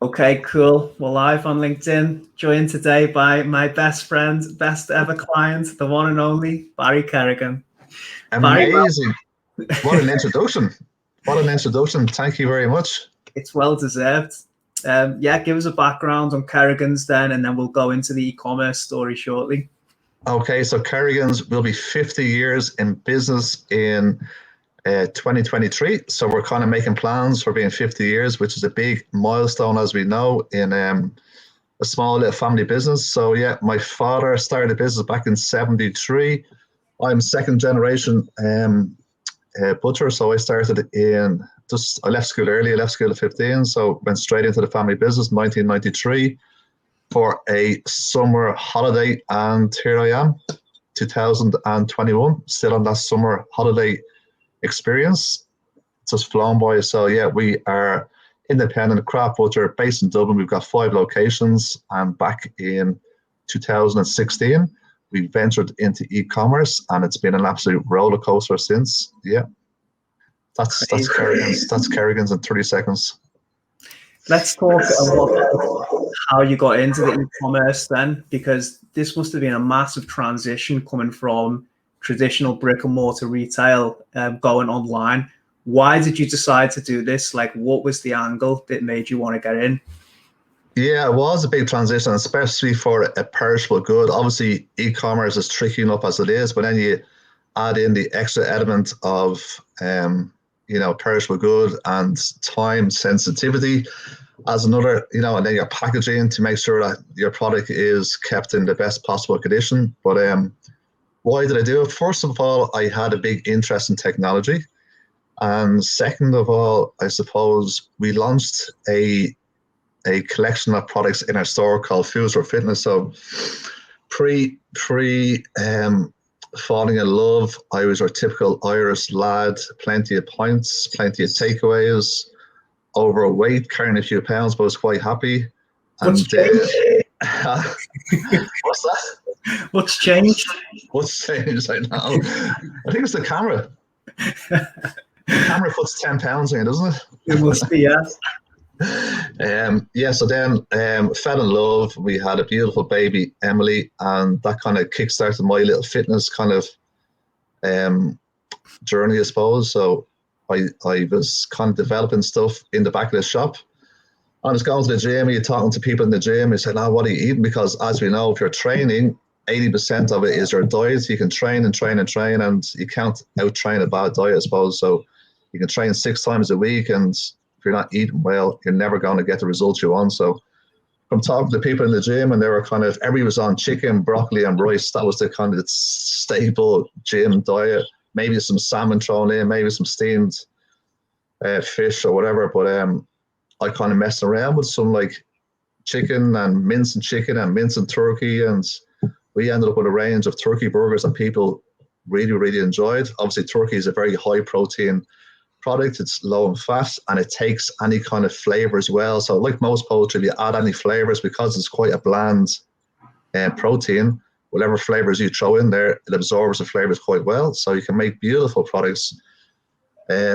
Okay, cool. We're live on LinkedIn, joined today by my best friend, best ever client, the one and only Barry Kerrigan. Amazing. What an introduction. What an introduction. Thank you very much. It's well deserved. Give us a background on Kerrigans then, and then we'll go into the e-commerce story shortly. Okay, so Kerrigans will be 50 years in business in 2023. So we're kind of making plans for being 50 years, which is a big milestone, as we know, in a small little family business. So yeah, my father started a business back in 73. I'm second generation butcher. So I started I left school early. I left school at 15. So went straight into the family business, 1993, for a summer holiday. And here I am, 2021, still on that summer holiday experience. Just flown by. So yeah, we are independent craft butcher based in Dublin. We've got 5 locations, and back in 2016 we ventured into e-commerce, and it's been an absolute roller coaster since. Yeah, that's Kerrigans. That's Kerrigans in 30 seconds. Let's talk about how you got into the e-commerce then, because this must have been a massive transition coming from traditional brick and mortar retail going online. Why did you decide to do this? Like, what was the angle that made you want to get in? Yeah, it was a big transition, especially for a perishable good. Obviously, e-commerce is tricky enough as it is, but then you add in the extra element of, perishable good and time sensitivity as another, and then your packaging to make sure that your product is kept in the best possible condition. But why did I do it? First of all, I had a big interest in technology. And second of all, I suppose we launched a collection of products in our store called Foods for Fitness. So pre falling in love, I was your typical Irish lad, plenty of pints, plenty of takeaways, overweight, carrying a few pounds, but I was quite happy. What's changed? What's that? What's changed? What's changed? I know. I think it's the camera. The camera puts 10 pounds in, doesn't it? It must be, yes. So then fell in love. We had a beautiful baby, Emily, and that kind of kickstarted my little fitness kind of journey, I suppose. So I was kind of developing stuff in the back of the shop. I was going to the gym, you're talking to people in the gym, you said, what are you eating? Because as we know, if you're training, 80% of it is your diet. You can train and train and train, and you can't out-train a bad diet, I suppose. So you can train 6 times a week, and if you're not eating well, you're never going to get the results you want. So from talking to people in the gym, and they were everybody was on chicken, broccoli, and rice. That was the kind of staple gym diet. Maybe some salmon thrown in, maybe some steamed fish or whatever. But I kind of messed around with some like chicken and mincing chicken and mincing turkey, and we ended up with a range of turkey burgers that people really, really enjoyed. Obviously, turkey is a very high protein product. It's low in fat, and it takes any kind of flavor as well. So like most poultry, if you add any flavors, because it's quite a bland protein, whatever flavors you throw in there, it absorbs the flavors quite well. So you can make beautiful products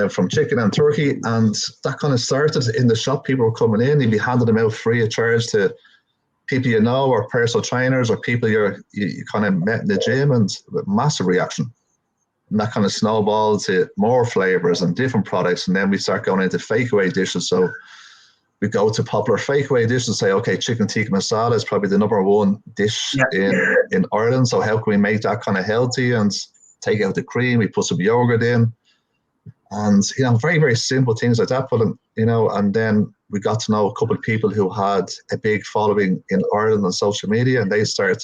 from chicken and turkey. And that kind of started in the shop. People were coming in, you'd be handing them out free of charge to people you know, or personal trainers, or people you kind of met in the gym, and massive reaction. And that kind of snowballed to more flavors and different products. And then we start going into fakeaway dishes. So we go to popular fakeaway dishes and say, okay, chicken tikka masala is probably the #1 dish in Ireland. So how can we make that kind of healthy and take out the cream? We put some yogurt in, and very, very simple things like that. But and then we got to know a couple of people who had a big following in Ireland on social media, and they started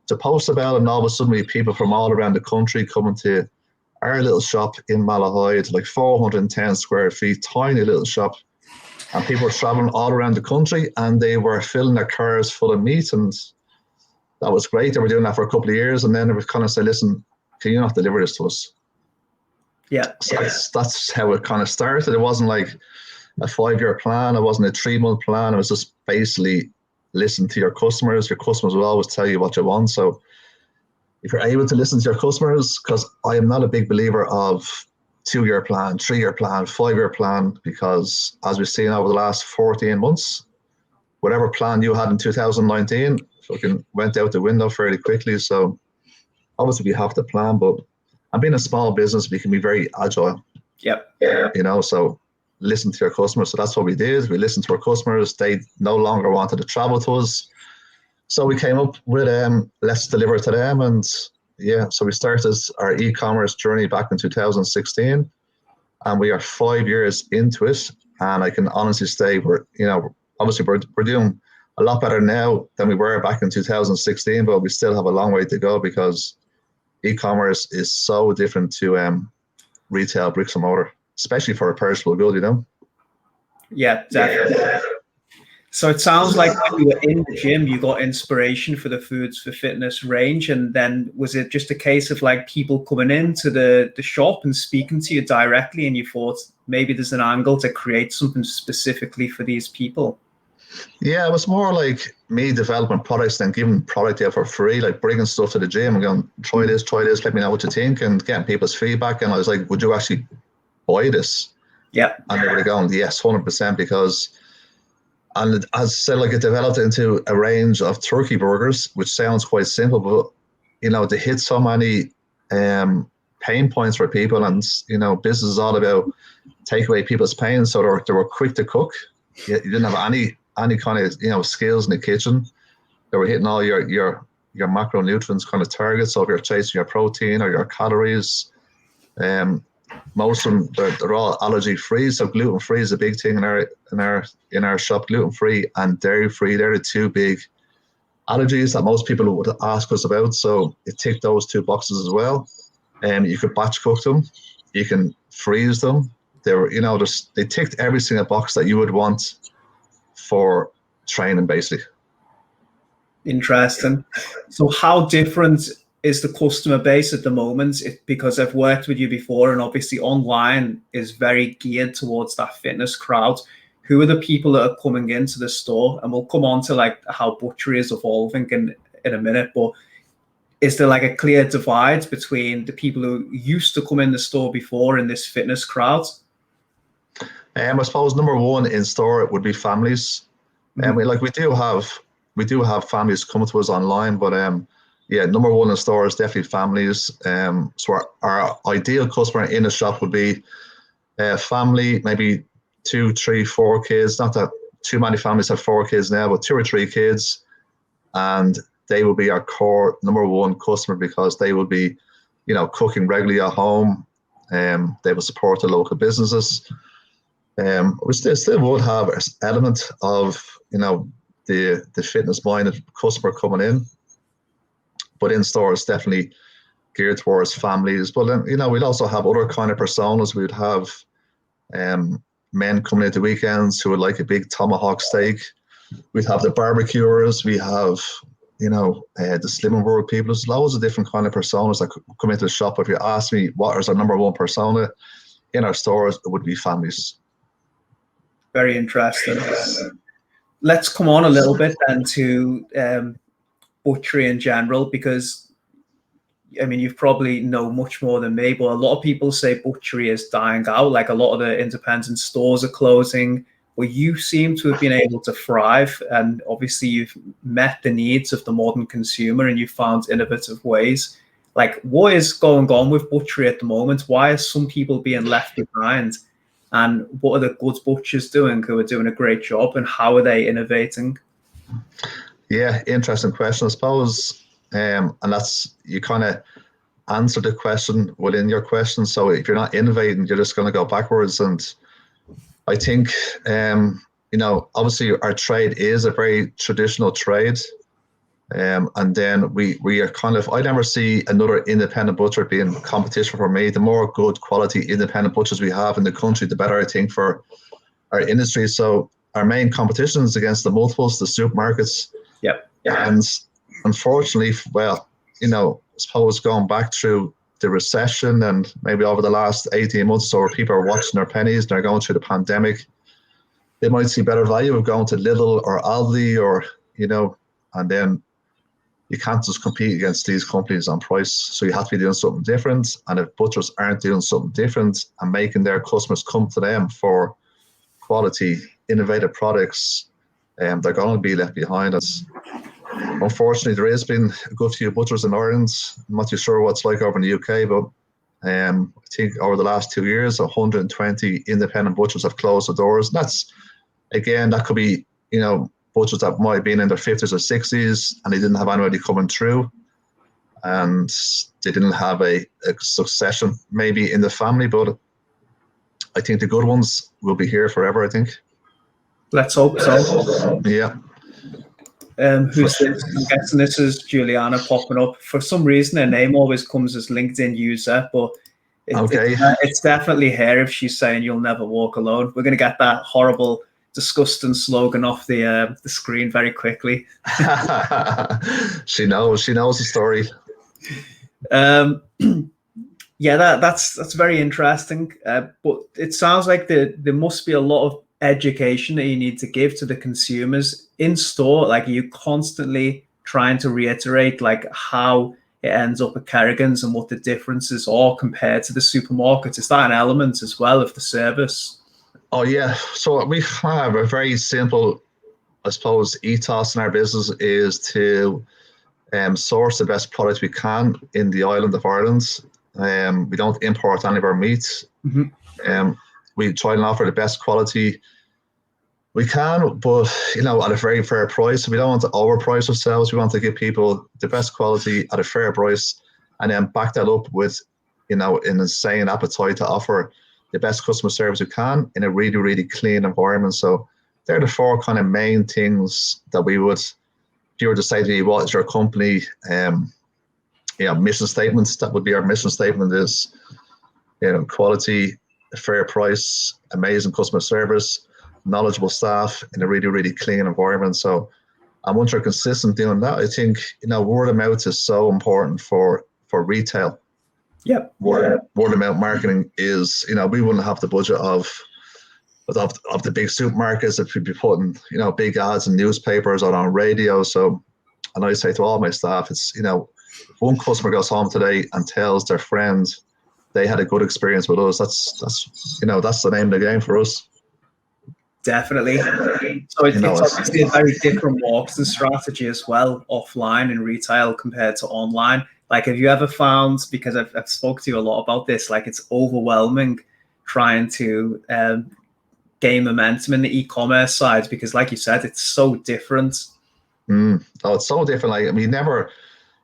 to post about it, and all of a sudden we had people from all around the country coming to our little shop in Malahide, like 410 square feet, tiny little shop, and people were traveling all around the country, and they were filling their cars full of meat, and that was great. They were doing that for a couple of years, and then they would kind of say, listen, can you not deliver this to us? Yeah. So that's how it kind of started. It wasn't like a 5-year plan. It wasn't a 3-month plan. It was just basically listen to your customers. Your customers will always tell you what you want. So if you're able to listen to your customers, because I am not a big believer of 2-year plan, 3-year plan, 5-year plan, because as we've seen over the last 14 months, whatever plan you had in 2019 fucking went out the window fairly quickly. So obviously we have to plan, but and being a small business, we can be very agile. Yep. You know, so listen to your customers. So that's what we did. We listened to our customers. They no longer wanted to travel to us. So we came up with let's deliver to them. And yeah, so we started our e-commerce journey back in 2016, and we are 5 years into it. And I can honestly say obviously we're doing a lot better now than we were back in 2016, but we still have a long way to go because e-commerce is so different to retail bricks and mortar, especially for a perishable good, you know? Yeah, definitely. So it sounds like when you were in the gym, you got inspiration for the Foods for Fitness range. And then was it just a case of like people coming into the shop and speaking to you directly, and you thought maybe there's an angle to create something specifically for these people? Yeah, it was more like me developing products than giving product out for free, like bringing stuff to the gym and going, try this, let me know what you think, and getting people's feedback. And I was like, would you actually buy this? Yeah. And they were going, yes, 100%, because, and as I said, like it developed into a range of turkey burgers, which sounds quite simple, but, you know, they hit so many pain points for people. And, you know, business is all about take away people's pain. So they were quick to cook. You didn't have any kind of, you know, skills in the kitchen. They were hitting all your macronutrients kind of targets. So if you're chasing your protein or your calories, most of them they're all allergy free. So gluten free is a big thing in our shop. Gluten free and dairy free, they're the two big allergies that most people would ask us about. So it ticked those two boxes as well. You could batch cook them, you can freeze them. They were, you know, they ticked every single box that you would want for training, basically. Interesting. So how different is the customer base at the moment? Because I've worked with you before, and obviously online is very geared towards that fitness crowd. Who are the people that are coming into the store? And we'll come on to like how Butchery is evolving in a minute, but is there like a clear divide between the people who used to come in the store before and this fitness crowd? I suppose number one in store would be families. And we do have families coming to us online, but yeah, number one in store is definitely families. So our ideal customer in the shop would be a family, maybe 2, 3, 4 kids. Not that too many families have 4 kids now, but 2 or 3 kids, and they will be our core number one customer because they will be, you know, cooking regularly at home. They will support the local businesses. We still would have an element of, you know, the fitness-minded customer coming in, but in store it's definitely geared towards families. But then, you know, we'd also have other kind of personas. We'd have men coming into weekends who would like a big tomahawk steak. We'd have the barbecuers. We have, you know, the Slimming World people. There's loads of different kind of personas that come into the shop. If you ask me what is our number one persona in our stores, it would be families. Very interesting. Let's come on a little bit then to Butchery in general, because I mean, you probably know much more than me, but a lot of people say Butchery is dying out. Like a lot of the independent stores are closing, but you seem to have been able to thrive. And obviously you've met the needs of the modern consumer and you found innovative ways. Like, what is going on with Butchery at the moment? Why are some people being left behind? And what are the good butchers doing who are doing a great job, and how are they innovating? Yeah, interesting question, I suppose. And that's, you kind of answer the question within your question. So if you're not innovating, you're just going to go backwards. And I think, you know, obviously our trade is a very traditional trade. And then we are kind of, I never see another independent butcher being competition for me. The more good quality independent butchers we have in the country, the better, I think, for our industry. So our main competition is against the multiples, the supermarkets. Yep. And unfortunately, well, you know, I suppose going back through the recession and maybe over the last 18 months or so, where people are watching their pennies and they're going through the pandemic, they might see better value of going to Lidl or Aldi or, you know, and then you can't just compete against these companies on price. So you have to be doing something different. And if butchers aren't doing something different and making their customers come to them for quality, innovative products, they're going to be left behind. Unfortunately, there has been a good few butchers in Ireland. I'm not too sure what it's like over in the UK, but I think over the last 2 years, 120 independent butchers have closed the doors. And that's, again, that could be, butchers that might have been in their 50s or 60s and they didn't have anybody coming through. And they didn't have a succession maybe in the family, but I think the good ones will be here forever, I think. Let's hope so. Yeah. Who's this? I'm guessing this is Juliana popping up. For some reason, her name always comes as LinkedIn user, but it's definitely her if she's saying you'll never walk alone. We're going to get that horrible, disgusting slogan off the screen very quickly. She knows the story. Yeah, that's very interesting. But it sounds like there must be a lot of education that you need to give to the consumers in store. Like, are you constantly trying to reiterate like how it ends up at Kerrigans and what the differences are compared to the supermarkets? Is that an element as well of the service? Oh yeah, so we have a very simple, I suppose, ethos in our business is to source the best product we can in the island of Ireland. We don't import any of our meats. Mm-hmm. We try and offer the best quality we can, but at a very fair price. We don't want to overprice ourselves. We want to give people the best quality at a fair price, and then back that up with, an insane appetite to offer the best customer service we can in a really, really clean environment. So they're the 4 kind of main things that we would, if you were to say to me, what is your company mission statements? That would be our mission statement is, quality, a fair price, amazing customer service, knowledgeable staff in a really, really clean environment. So once you're consistent doing that, I think, word of mouth is so important for retail. Yep. Word of mouth marketing is, we wouldn't have the budget of the big supermarkets if we'd be putting, big ads in newspapers or on radio. So, and I say to all my staff, it's, if one customer goes home today and tells their friends they had a good experience with us, that's the name of the game for us. Definitely. So it's obviously a very different marketing strategy as well, offline in retail compared to online. Like, have you ever found, because I've spoke to you a lot about this, like it's overwhelming trying to gain momentum in the e-commerce side, because like you said, it's so different. Oh, it's so different. Like,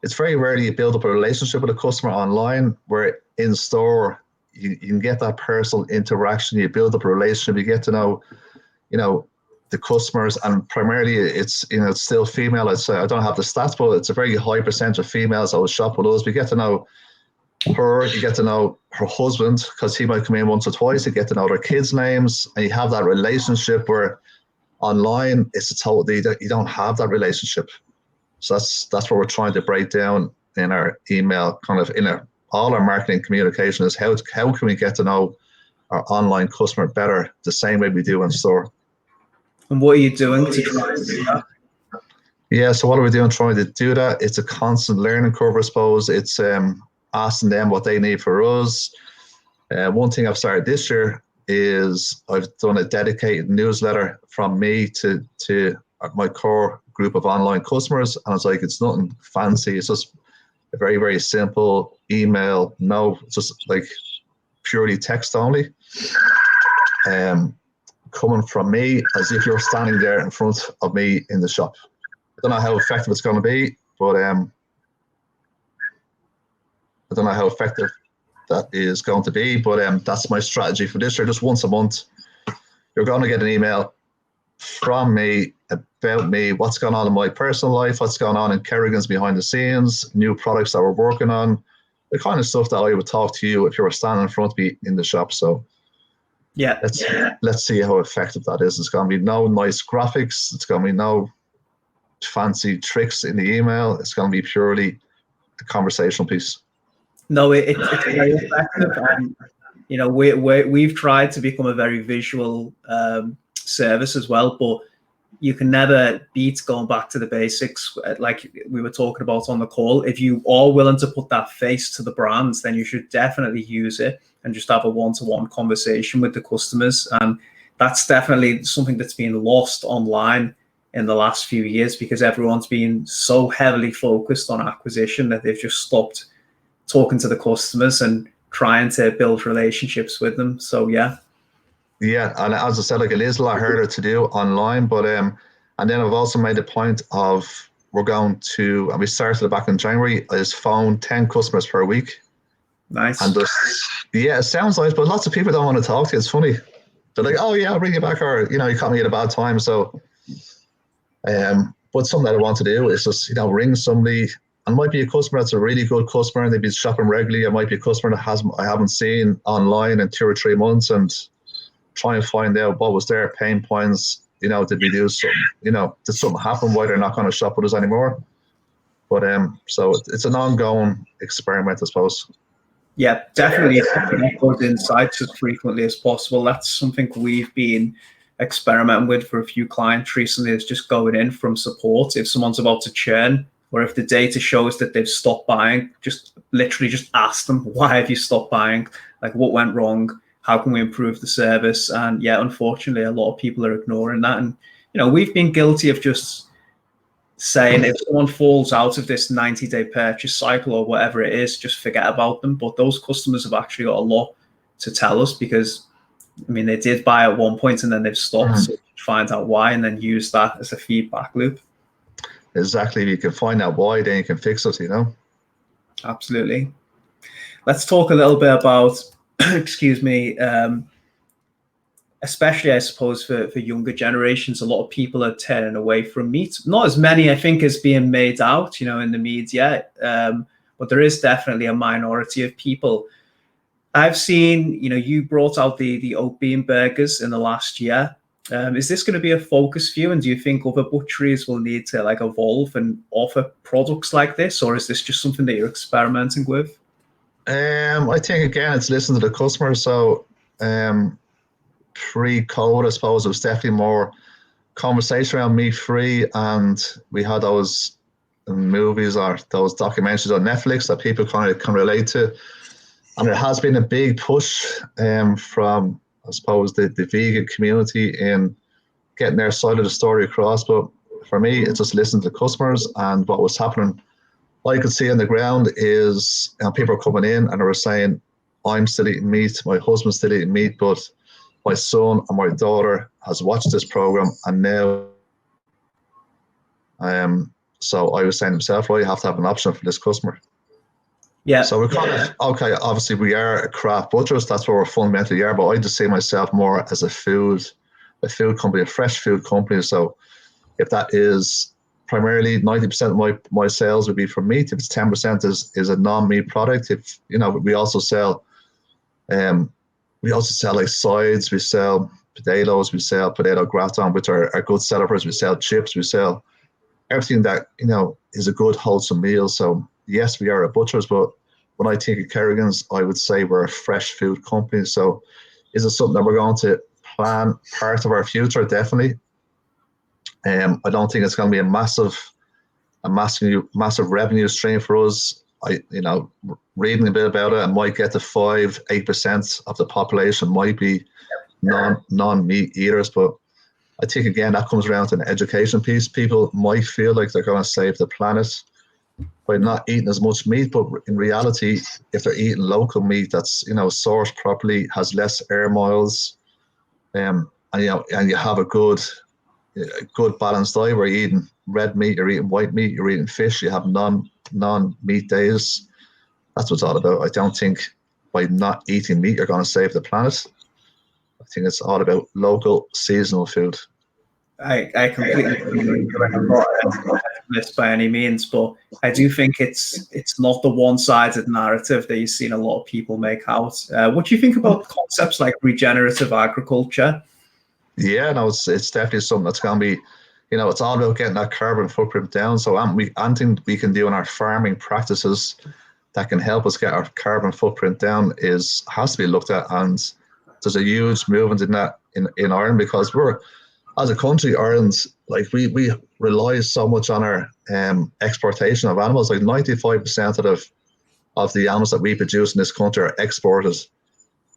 it's very rarely you build up a relationship with a customer online, where in store you can get that personal interaction, you build up a relationship, you get to know the customers, and primarily it's still female. I'd say, I don't have the stats, but it's a very high percentage of females that will shop with us. We get to know her, you get to know her husband, because he might come in once or twice. You get to know their kids' names, and you have that relationship, where online it's you don't have that relationship. So that's what we're trying to break down in our email, kind of all our marketing communication, is how can we get to know our online customer better, the same way we do in store. And what are you doing to try and do that? Yeah, so what are we doing trying to do that? It's a constant learning curve, I suppose. It's asking them what they need for us. One thing I've started this year is I've done a dedicated newsletter from me to my core group of online customers. And it's like, it's nothing fancy. It's just a very, very simple email. No, just like purely text only. Coming from me, as if you're standing there in front of me in the shop. I don't know how effective it's going to be, but I don't know how effective that is going to be, but that's my strategy for this year. Just once a month, you're going to get an email from me about me, what's going on in my personal life, what's going on in Kerrigans behind the scenes, new products that we're working on, the kind of stuff that I would talk to you if you were standing in front of me in the shop. So yeah, let's see how effective that is. It's going to be no nice graphics. It's going to be no fancy tricks in the email. It's going to be purely a conversational piece. No, it's very effective. And, we've tried to become a very visual service as well, but you can never beat going back to the basics, like we were talking about on the call. If you are willing to put that face to the brands, then you should definitely use it and just have a one-to-one conversation with the customers. And that's definitely something that's been lost online in the last few years, because everyone's been so heavily focused on acquisition that they've just stopped talking to the customers and trying to build relationships with them. So yeah. Yeah, and as I said, like, it is a lot harder to do online, but and then I've also made a point of, we're going to, and we started back in January, is phone 10 customers per week. Nice. And yeah, it sounds nice, but lots of people don't want to talk to you. It's funny. They're like, oh yeah, I'll bring you back, or, you know, you caught me at a bad time. So but something that I want to do is just, you know, ring somebody. And might be a customer that's a really good customer and they've been shopping regularly. It might be a customer that I haven't seen online in 2 or 3 months, and try and find out what was their pain points. You know, did we do something? You know, did something happen why they're not going to shop with us anymore? But so it's an ongoing experiment, I suppose. Yeah, definitely get those insights as frequently as possible. That's something we've been experimenting with for a few clients recently, is just going in from support. If someone's about to churn, or if the data shows that they've stopped buying, just literally just ask them, why have you stopped buying? Like, what went wrong? How can we improve the service? And yeah, unfortunately, a lot of people are ignoring that. And, you know, we've been guilty of just saying, if someone falls out of this 90-day purchase cycle or whatever it is, just forget about them. But those customers have actually got a lot to tell us, because, I mean, they did buy at one point and then they've stopped. So find out why and then use that as a feedback loop. Exactly. If you can find out why, then you can fix it, you know? Absolutely. Let's talk a little bit about, excuse me, especially, I suppose, for younger generations, a lot of people are turning away from meat. Not as many, I think, as being made out, you know, in the media, but there is definitely a minority of people. I've seen, you know, you brought out the oat bean burgers in the last year. Is this going to be a focus for you? And do you think other butcheries will need to like evolve and offer products like this, or is this just something that you're experimenting with? I think, again, it's listening to the customer. So pre-COVID, I suppose, it was definitely more conversation around meat-free, and we had those movies or those documentaries on Netflix that people kind of can relate to. And there has been a big push from, I suppose, the vegan community in getting their side of the story across. But for me, it's just listening to the customers, and what was happening, I could see on the ground is, you know, people are coming in and they were saying, I'm still eating meat, my husband's still eating meat, but my son and my daughter has watched this program, and now so I was saying to myself, well, you have to have an option for this customer. Yeah. So we're kind of, okay, obviously we are craft butchers, that's what we're fundamentally are, but I just see myself more as a food company, a fresh food company. So if that is primarily 90% of my sales would be from meat, if it's 10% is a non-meat product. If, you know, we also sell like sides, we sell potatoes, we sell potato gratin, which are good sellers, we sell chips, we sell everything that, you know, is a good wholesome meal. So yes, we are a butchers, but when I think of Kerrigans, I would say we're a fresh food company. So is it something that we're going to plan part of our future? Definitely. I don't think it's going to be a massive revenue stream for us. You know, reading a bit about it, I might get to 5-8% of the population might be non-meat eaters, but I think, again, that comes around to an education piece. People might feel like they're going to save the planet by not eating as much meat, but in reality, if they're eating local meat that's, you know, sourced properly, has less air miles, and you know, and you have a good balanced diet where you're eating red meat, you're eating white meat, you're eating fish, you have non-meat days. That's what it's all about. I don't think by not eating meat you're going to save the planet. I think it's all about local, seasonal food. I completely agree. I'm not this by any means, but I do think it's not the one-sided narrative that you've seen a lot of people make out. What do you think about concepts like regenerative agriculture? Yeah, no, it's definitely something that's going to be, you know, it's all about getting that carbon footprint down. So anything we can do in our farming practices that can help us get our carbon footprint down has to be looked at. And there's a huge movement in that in Ireland, because we're, as a country, Ireland, like we rely so much on our exportation of animals. Like 95% of the animals that we produce in this country are exported.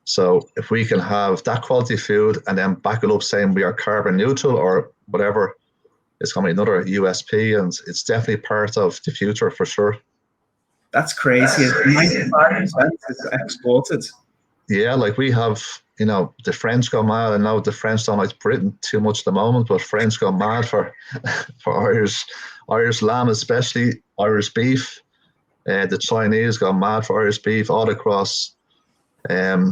So if we can have that quality food and then back it up saying we are carbon neutral or whatever, it's going to be another USP, and it's definitely part of the future for sure. That's crazy. 95% is exported. Yeah, like we have, the French go mad. I know the French don't like Britain too much at the moment, but French go mad for Irish lamb, especially Irish beef. The Chinese go mad for Irish beef all across Asia,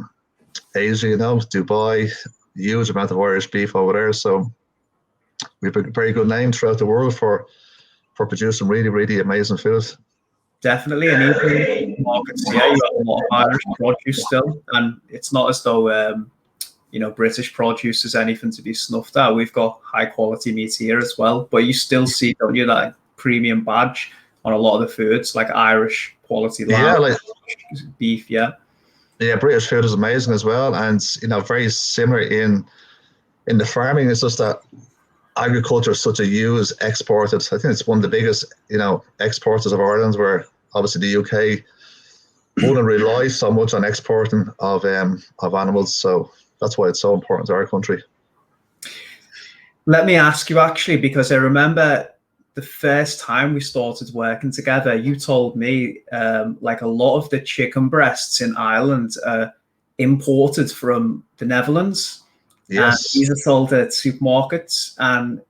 Dubai, huge amount of Irish beef over there. So we have a very good name throughout the world for producing really, really amazing food. Definitely, and even markets, you have a lot of Irish produce still, and it's not as though British produce is anything to be snuffed at. We've got high quality meat here as well, but you still see, don't you, that premium badge on a lot of the foods, like Irish quality lamb, beef. Yeah, British food is amazing as well, and very similar in the farming. It's just that agriculture is such a huge exported. I think it's one of the biggest, exporters of Ireland, where obviously the UK wouldn't rely so much on exporting of animals. So that's why it's so important to our country. Let me ask you actually, because I remember the first time we started working together, you told me like a lot of the chicken breasts in Ireland are imported from the Netherlands. Yes. And these are sold at supermarkets. And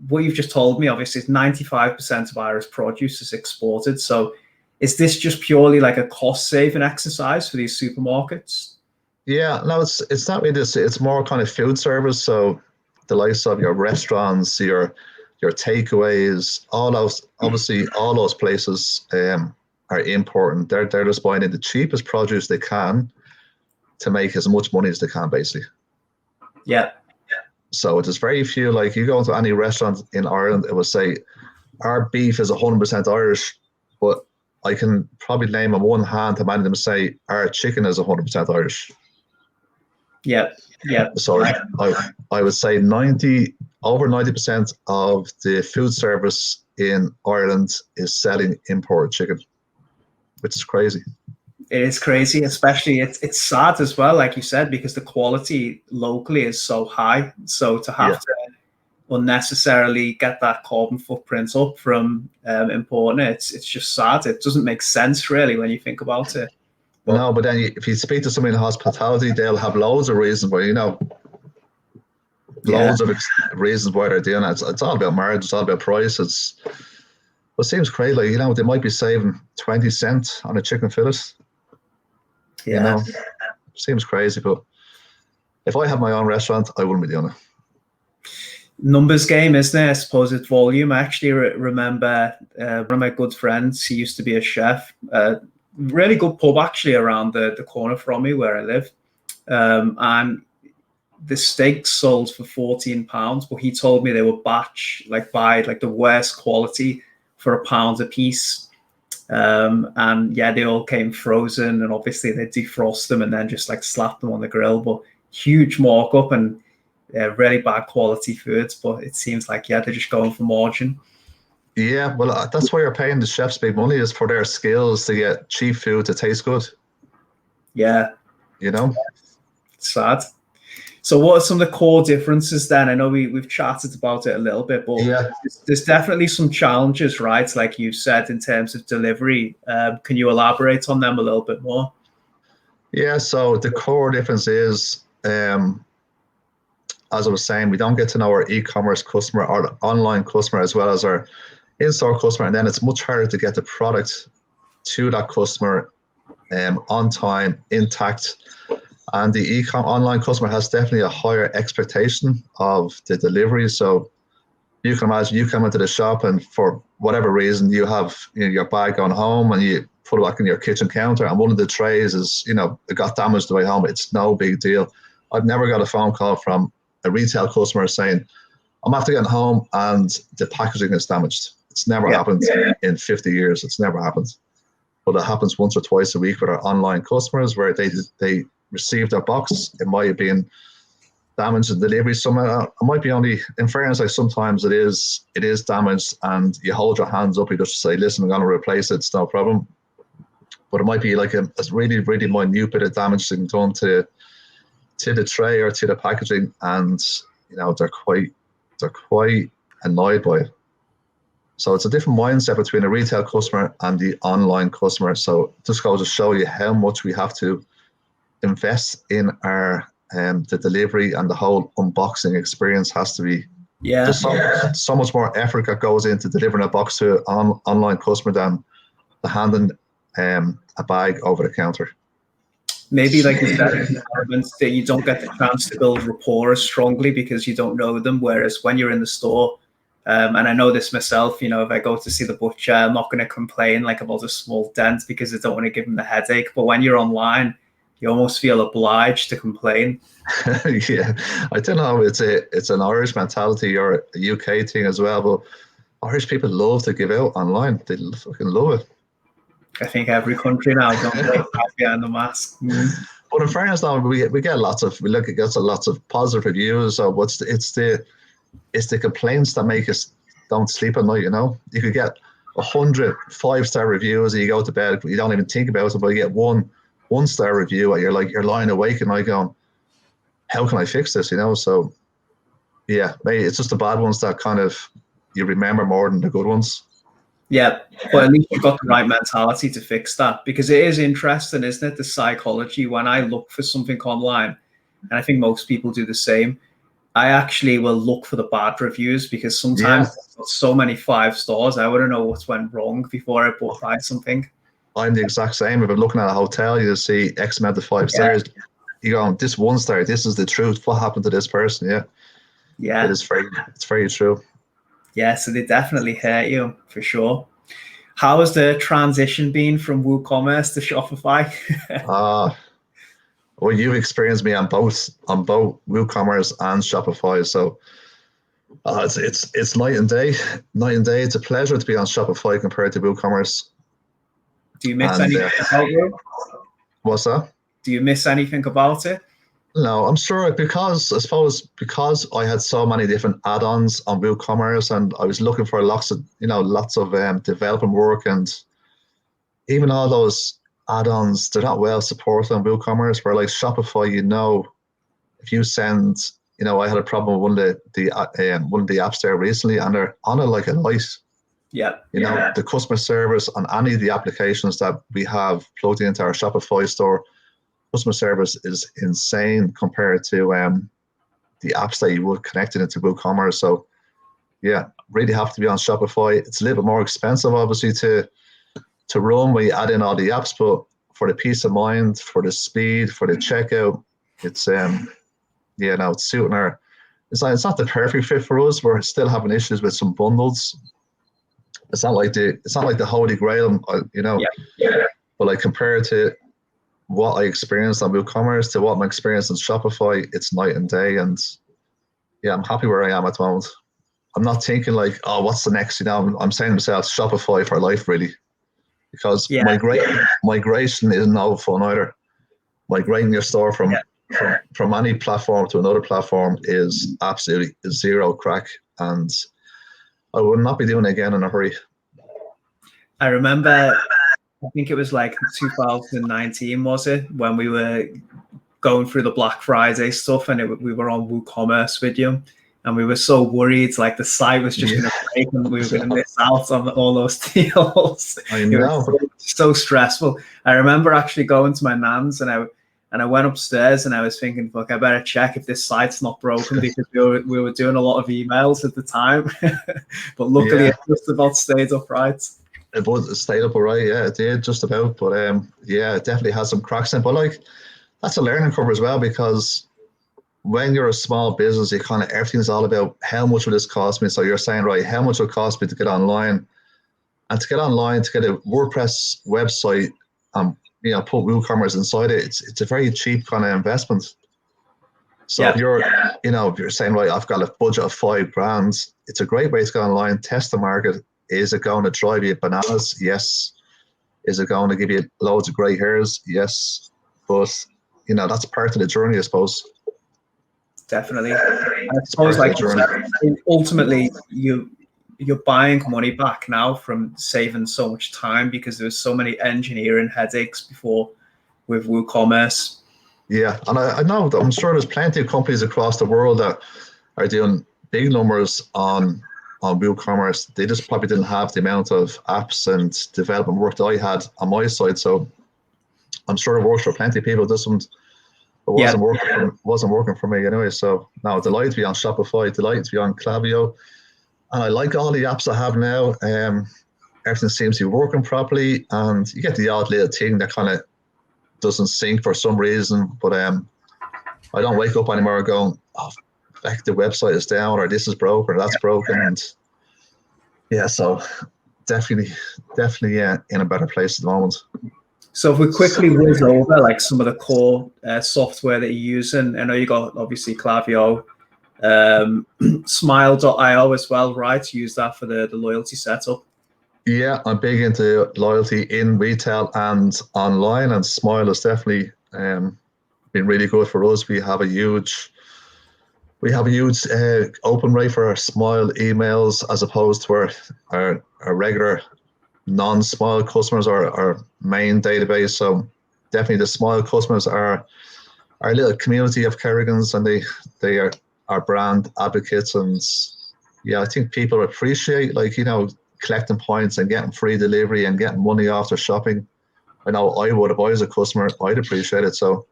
what you've just told me, obviously, is 95% of Irish produce is exported. So is this just purely like a cost-saving exercise for these supermarkets? Yeah, no, it's not really this. It's more kind of food service. So the likes of your restaurants, your takeaways, all those places are important. They're just buying in the cheapest produce they can to make as much money as they can, basically. Yeah. So there's very few, like you go into any restaurant in Ireland, it will say our beef is 100% Irish, but I can probably name on one hand how many of them say our chicken is 100% Irish. Yeah. So I would say over 90% of the food service in Ireland is selling imported chicken, which is crazy. It is crazy, especially it's sad as well, like you said, because the quality locally is so high. So to have to unnecessarily get that carbon footprint up from importing it, it's just sad. It doesn't make sense really when you think about it. But then if you speak to somebody in hospitality, they'll have loads of reasons why, loads of reasons why they're doing it. It's all about margin, it's all about price. It seems crazy, like, they might be saving 20 cents on a chicken fillet. Yeah. Seems crazy, but if I had my own restaurant, I wouldn't be doing it. Numbers game, isn't it? I suppose it's volume. I actually remember one of my good friends, he used to be a chef, really good pub actually around the corner from me where I live. And the steaks sold for £14, but he told me they were buy the worst quality for £1 a piece. And they all came frozen, and obviously they defrost them and then just like slap them on the grill, but huge markup and really bad quality foods. But it seems like they're just going for margin. Yeah, well, that's why you're paying the chefs big money, is for their skills to get cheap food to taste good. Yeah. It's sad. So what are some of the core differences then? I know we've chatted about it a little bit, but there's definitely some challenges, right? Like you said, in terms of delivery. Can you elaborate on them a little bit more? Yeah, so the core difference is, as I was saying, we don't get to know our e-commerce customer or online customer as well as our in-store customer, and then it's much harder to get the product to that customer on time, intact. And the online customer has definitely a higher expectation of the delivery. So you can imagine you come into the shop and for whatever reason you have your bag going home and you put it back in your kitchen counter and one of the trays is, it got damaged the way home. It's no big deal. I've never got a phone call from a retail customer saying, I'm after getting home and the packaging is damaged. It's never happened in 50 years. It's never happened. But it happens once or twice a week with our online customers where they receive their box. It might have been damaged in delivery somewhere. It might be only, in fairness, like sometimes it is damaged and you hold your hands up, you just say, listen, I'm going to replace it, it's no problem. But it might be like a really, really minute bit of damage done to the tray or to the packaging, and they're quite annoyed by it. So it's a different mindset between a retail customer and the online customer. So just goes to show you how much we have to invest in our the delivery, and the whole unboxing experience has to be. There's so much more effort that goes into delivering a box to an online customer than the handing a bag over the counter. Maybe like you said, environments that you don't get the chance to build rapport as strongly because you don't know them. Whereas when you're in the store, and I know this myself, you know, if I go to see the butcher, I'm not going to complain like about a small dent because I don't want to give him the headache. But when you're online, you almost feel obliged to complain. Yeah, I don't know. It's an Irish mentality or a UK thing as well. But Irish people love to give out online. They fucking love it. I think every country now don't play behind the mask. But in fairness, now we get lots of positive reviews. So it's the complaints that make us don't sleep at night. You know, you could get 100 5-star reviews and you go to bed, but you don't even think about it. But you get one 1-star review and you're lying awake and like going, how can I fix this? You know, so yeah, maybe it's just the bad ones that kind of you remember more than the good ones. Yeah, but at least you've got the right mentality to fix that, because it is interesting, isn't it? The psychology. When I look for something online, and I think most people do the same, I actually will look for the bad reviews, because sometimes there's got so many 5 stars, I want to know what went wrong before I buy something. I'm the exact same. If I'm looking at a hotel, you see X amount of 5 stars. You go, this 1 star, this is the truth. What happened to this person? Yeah. It's very true. Yeah, so they definitely hurt you for sure. How has the transition been from WooCommerce to Shopify? Well, you've experienced me on both WooCommerce and Shopify. So it's night and day. Night and day. It's a pleasure to be on Shopify compared to WooCommerce. Do you miss anything about it? What's that? Do you miss anything about it? No, I'm sure, because I had so many different add-ons on WooCommerce, and I was looking for lots of development work, and even all those add-ons, they're not well supported on WooCommerce. Where like Shopify, you know, if you send, you know, I had a problem with one of the apps there recently, and they're on it like a light. Yeah. You know, the customer service on any of the applications that we have plugged into our Shopify store, customer service is insane compared to the apps that you would connect it into WooCommerce. So yeah, really have to be on Shopify. It's a little bit more expensive, obviously, to run when you add in all the apps, but for the peace of mind, for the speed, for the checkout, it's it's suiting our. It's not the perfect fit for us. We're still having issues with some bundles. It's not like the holy grail, you know. Yeah. But like compared to what I experienced on WooCommerce to what I'm experiencing on Shopify, it's night and day. And yeah, I'm happy where I am at the moment. I'm not thinking like, oh, what's the next? You know, I'm saying to myself, Shopify for life, really, because migration isn't no fun either. Migrating your store from any platform to another platform is absolutely zero crack, and I would not be doing it again in a hurry. I remember, I think it was like 2019, was it, when we were going through the Black Friday stuff, and we were on WooCommerce with you, and we were so worried like the site was just going to break and we were going to miss out on all those deals. I know. It was so stressful. I remember actually going to my nan's, and I went upstairs and I was thinking, look, I better check if this site's not broken, because we were doing a lot of emails at the time. But luckily, it just about stayed upright. It stayed up all right, yeah, it did just about. But it definitely has some cracks in it. But like, that's a learning curve as well, because when you're a small business, you kind of, everything's all about how much will this cost me. So you're saying, right, how much will it cost me to get online? And to get online, to get a WordPress website, you know, put WooCommerce inside it, it's a very cheap kind of investment. So if you're saying, right, I've got a budget of $5,000, it's a great way to go online, test the market. Is it going to drive you bananas? Yes. Is it going to give you loads of gray hairs? Yes. But, you know, that's part of the journey, I suppose. Definitely. I suppose, like, ultimately, you're buying money back now from saving so much time, because there's so many engineering headaches before with WooCommerce. Yeah, and I know that I'm sure there's plenty of companies across the world that are doing big numbers on on WooCommerce, they just probably didn't have the amount of apps and development work that I had on my side. So I'm sure it works for plenty of people. It wasn't working for me anyway. So now delighted to be on Shopify, delighted to be on Klaviyo. And I like all the apps I have now. Everything seems to be working properly, and you get the odd little thing that kind of doesn't sync for some reason. But I don't wake up anymore going, oh, heck, the website is down, or this is broken, or that's broken. And yeah, so definitely in a better place at the moment. So if we quickly whiz over like some of the core software that you're using, I know you got obviously Klaviyo, Smile.io as well, right? To use that for the loyalty setup. Yeah, I'm big into loyalty in retail and online, and Smile has definitely been really good for us. We have a huge open rate for our Smile emails as opposed to our regular non-Smile customers, our main database. So definitely the Smile customers are our little community of Kerrigans, and they are our brand advocates. And yeah, I think people appreciate, like, you know, collecting points and getting free delivery and getting money after shopping. I know I would, if I was a customer, I'd appreciate it. So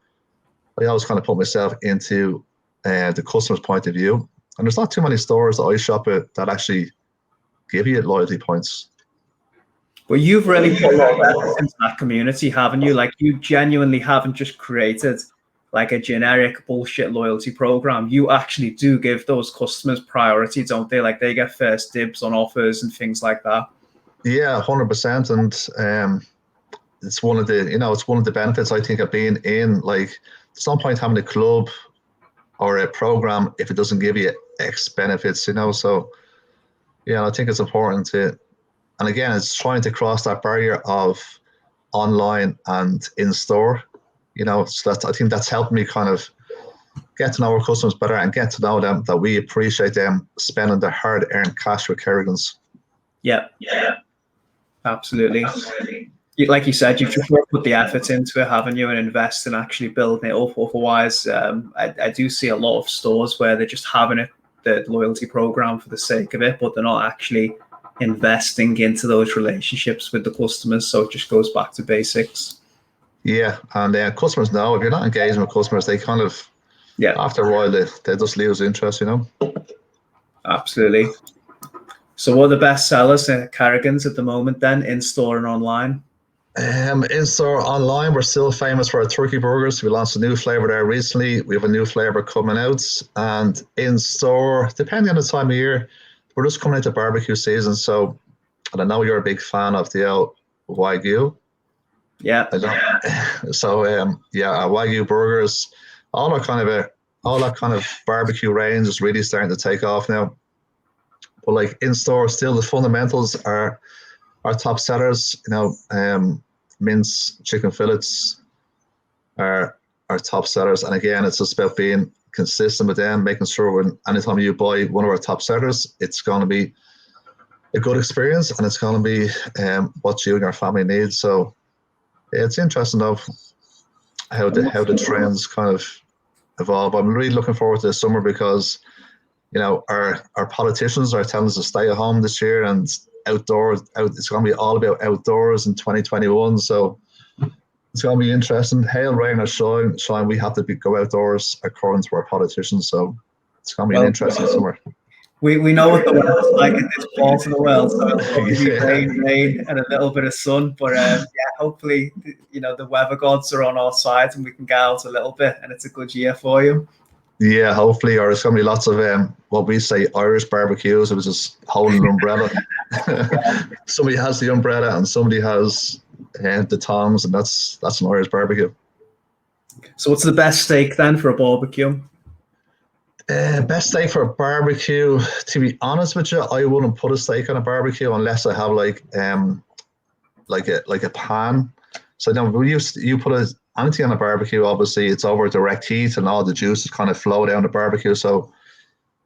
I always kind of put myself into the customer's point of view. And there's not too many stores that I shop at that actually give you loyalty points. Well, you've really put a lot of effort into that community, haven't you? Like, you genuinely haven't just created like a generic bullshit loyalty program. You actually do give those customers priority, don't they? Like, they get first dibs on offers and things like that. Yeah, 100%. And it's one of the benefits, I think, of being in, like, there's no point having a club or a program if it doesn't give you X benefits, you know. So yeah, I think it's important to, and again, it's trying to cross that barrier of online and in store, you know. So I think that's helped me kind of get to know our customers better and get to know them, that we appreciate them spending their hard-earned cash with Kerrigans. Yeah, absolutely. Like you said, you've just put the effort into it, haven't you, and invest in actually building it up. Otherwise, I do see a lot of stores where they're just having the loyalty program for the sake of it, but they're not actually investing into those relationships with the customers. So it just goes back to basics. Yeah, and customers know if you're not engaging with customers, they kind of, after a while, they just lose interest, you know. Absolutely. So what are the best sellers at Kerrigans at the moment then, in store and online? In store, online, we're still famous for our turkey burgers. We launched a new flavor there recently. We have a new flavor coming out. And in store, depending on the time of year, we're just coming into barbecue season. So, and I know you're a big fan of the Wagyu. Yeah. So our Wagyu burgers, all that kind of barbecue range is really starting to take off now. But like in store, still the fundamentals are our top sellers. You know, mince chicken fillets are our top sellers, and again, it's just about being consistent with them, making sure when anytime you buy one of our top sellers, it's going to be a good experience and it's going to be what you and your family need. So it's interesting though how the trends kind of evolve. I'm really looking forward to the summer because, you know, our politicians are telling us to stay at home this year, and it's going to be all about outdoors in 2021. So it's going to be interesting. Hail, rain, or shine, we have to go outdoors according to our politicians. So it's going to be an interesting summer. We know what the weather's like in this part of the world, so it'll probably be rain and a little bit of sun. But hopefully, you know, the weather gods are on our side and we can get out a little bit, and it's a good year for you. Yeah, hopefully, or there's going to be lots of what we say Irish barbecues. It was just holding an umbrella. Somebody has the umbrella and somebody has the tongs, and that's an Irish barbecue. So what's the best steak then for a barbecue? Best steak for a barbecue, to be honest with you, I wouldn't put a steak on a barbecue unless I have like a pan. So then you put anything on a barbecue, obviously it's over direct heat and all the juices kind of flow down the barbecue. So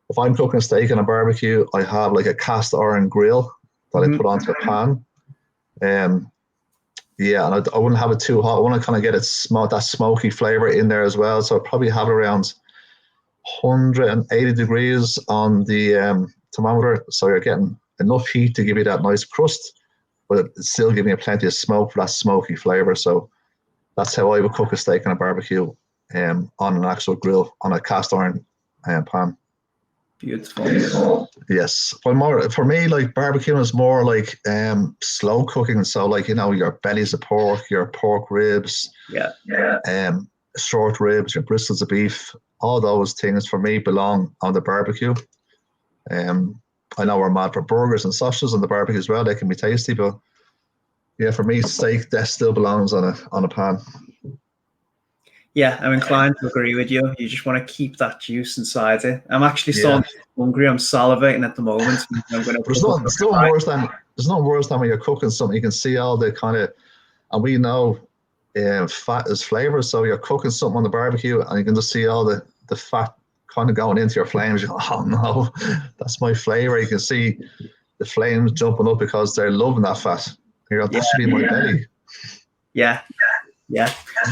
if I'm cooking a steak on a barbecue, I have like a cast iron grill that I put onto a pan. And I wouldn't have it too hot. I want to kind of get that smoky flavor in there as well. So I'd probably have it around 180 degrees on the thermometer, so you're getting enough heat to give you that nice crust, but it's still giving you plenty of smoke for that smoky flavour. So that's how I would cook a steak on a barbecue, on an actual grill, on a cast iron pan. Beautiful. Yes, but more for me, like barbecuing is more like slow cooking. So like, you know, your bellies of pork, your pork ribs, short ribs, your briskets of beef, all those things for me belong on the barbecue. I know we're mad for burgers and sausages on the barbecue as well. They can be tasty, but yeah, for me, steak that still belongs on a pan. Yeah, I'm inclined to agree with you. You just want to keep that juice inside it. I'm actually starting to get hungry. I'm salivating at the moment. I'm going to there's nothing worse than when you're cooking something. You can see all the kind of, and we know fat is flavour. So you're cooking something on the barbecue, and you can just see all the fat kind of going into your flames. You're like, oh no, that's my flavour. You can see the flames jumping up because they're loving that fat. You're like, that should be my belly. Yeah.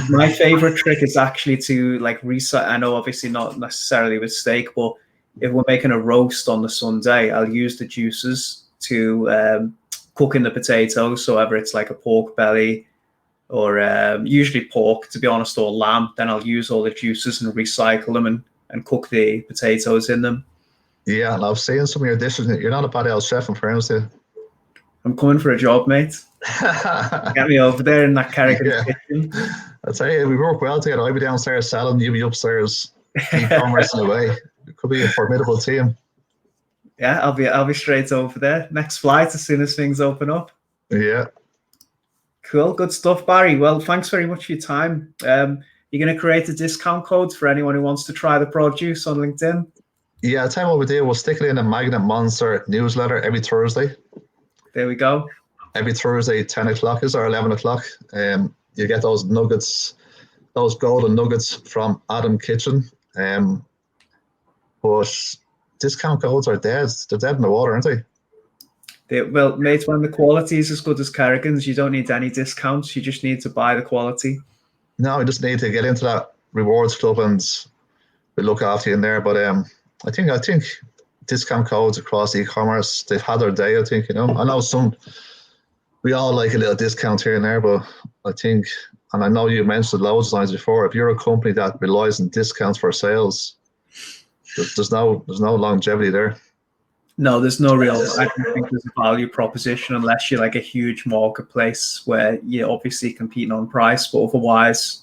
My favorite trick is actually to like recycle. I know obviously not necessarily with steak, but if we're making a roast on the Sunday, I'll use the juices to cook in the potatoes. So whether it's like a pork belly or usually pork, to be honest, or lamb, then I'll use all the juices and recycle them and cook the potatoes in them. Yeah, and I've seen some of your dishes. You're not a bad old chef in fairness to you. I'm coming for a job, mate. Get me over there in that Kerrigans kitchen. I tell you, we work well together. I'll be downstairs selling, you'll be upstairs e-commerce in a way. It could be a formidable team. Yeah, I'll be straight over there. Next flight as soon as things open up. Yeah. Cool, good stuff, Barry. Well, thanks very much for your time. You're going to create a discount code for anyone who wants to try the produce on LinkedIn? Yeah, I'll tell you what we'll do. We'll stick it in a Magnet Monster newsletter every Thursday. There we go. Every Thursday, 10 o'clock is or 11 o'clock. You get those nuggets, those golden nuggets from Adam Kitchen. But discount codes are dead. They're dead in the water, aren't they? Well, mate, when the quality is as good as Kerrigan's, you don't need any discounts. You just need to buy the quality. No, you just need to get into that rewards club and we look after you in there. But I think discount codes across e-commerce, they've had their day, I think, you know. I know we all like a little discount here and there, but I think, and I know you mentioned it loads of times before, if you're a company that relies on discounts for sales, there's no longevity there. No, there's no real, I don't think there's a value proposition unless you're like a huge marketplace where you're obviously competing on price, but otherwise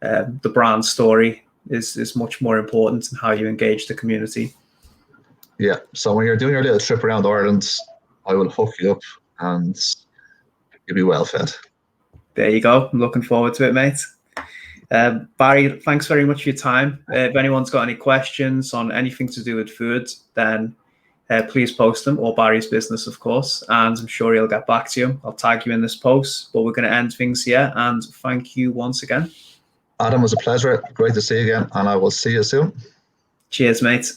the brand story is much more important in how you engage the community. Yeah, so when you're doing your little trip around Ireland, I will hook you up and you'll be well fed. There you go. I'm looking forward to it, mate. Barry, thanks very much for your time. If anyone's got any questions on anything to do with food, then please post them, or Barry's business, of course, and I'm sure he'll get back to you. I'll tag you in this post, but we're going to end things here, and thank you once again. Adam, it was a pleasure. Great to see you again, and I will see you soon. Cheers, mate.